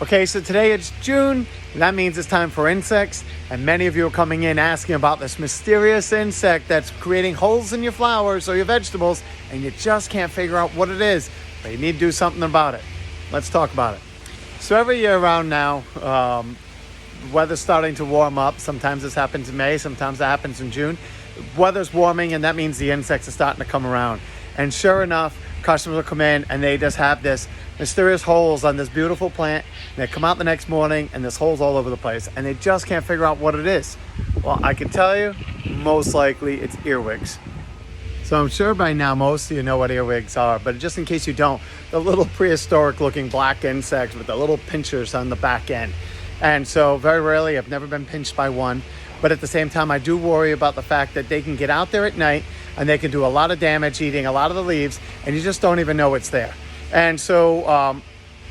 Okay, so today it's June, and that means it's time for insects, and many of you are coming in asking about this mysterious insect that's creating holes in your flowers or your vegetables, and you just can't figure out what it is, but you need to do something about it. Let's talk about it. So every year around now, the weather's starting to warm up. Sometimes this happens in May, sometimes that happens in June. The weather's warming, and that means the insects are starting to come around. And sure enough, customers will come in and they just have this mysterious holes on this beautiful plant. And they come out the next morning and there's holes all over the place, and they just can't figure out what it is. Well, I can tell you, most likely it's earwigs. So I'm sure by now most of you know what earwigs are, but just in case you don't, the little prehistoric looking black insects with the little pinchers on the back end. And so very rarely, I've never been pinched by one, but at the same time, I do worry about the fact that they can get out there at night and they can do a lot of damage eating a lot of the leaves, and you just don't even know it's there. And so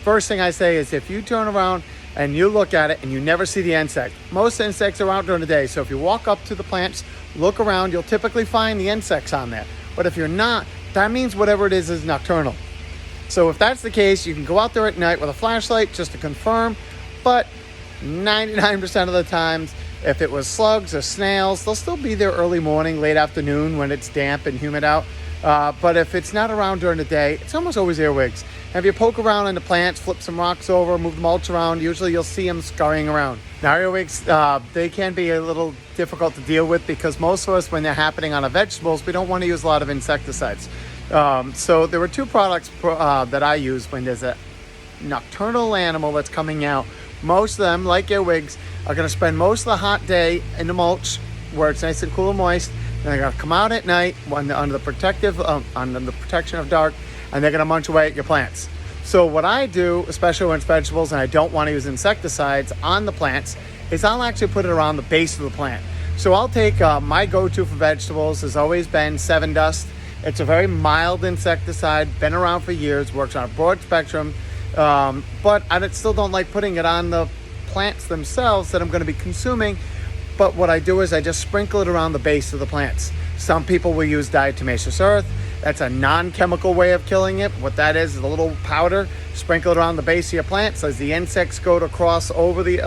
first thing I say is, if you turn around and you look at it and you never see the insect, most insects are out during the day. So if you walk up to the plants, look around, you'll typically find the insects on there. But if you're not, that means whatever it is nocturnal. So if that's the case, you can go out there at night with a flashlight just to confirm, but 99% of the times, if it was slugs or snails, they'll still be there early morning, late afternoon when it's damp and humid out. But if it's not around during the day, it's almost always earwigs. And if you poke around in the plants, flip some rocks over, move the mulch around, usually you'll see them scurrying around. Now, earwigs, they can be a little difficult to deal with because most of us, when they're happening on our vegetables, we don't want to use a lot of insecticides. So there were two products that I use when there's a nocturnal animal that's coming out. Most of them, like earwigs, are going to spend most of the hot day in the mulch where it's nice and cool and moist. And they're going to come out at night under the protection of dark, and they're going to munch away at your plants. So what I do, especially when it's vegetables and I don't want to use insecticides on the plants, is I'll actually put it around the base of the plant. So I'll take my go-to for vegetables has always been 7 Dust. It's a very mild insecticide, been around for years, works on a broad spectrum. But I still don't like putting it on the plants themselves that I'm going to be consuming. But what I do is I just sprinkle it around the base of the plants. Some people will use diatomaceous earth. That's a non-chemical way of killing it. What that is a little powder. Sprinkle it around the base of your plants as the insects go to cross over the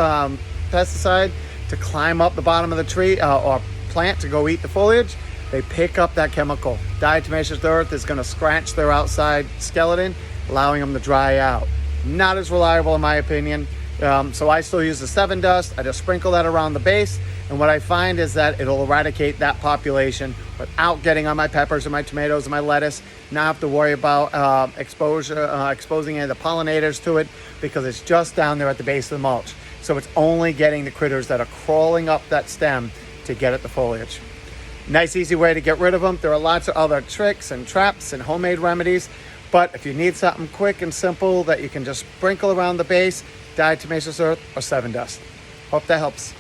pesticide to climb up the bottom of the tree or plant to go eat the foliage. They pick up that chemical. Diatomaceous earth is going to scratch their outside skeleton, allowing them to dry out. Not as reliable in my opinion. So I still use the 7 Dust. I just sprinkle that around the base, and what I find is that it'll eradicate that population without getting on my peppers or my tomatoes or my lettuce. Not have to worry about exposing any of the pollinators to it because it's just down there at the base of the mulch. So it's only getting the critters that are crawling up that stem to get at the foliage. Nice, easy way to get rid of them. There are lots of other tricks and traps and homemade remedies. But if you need something quick and simple that you can just sprinkle around the base, diatomaceous earth or 7 Dust. Hope that helps.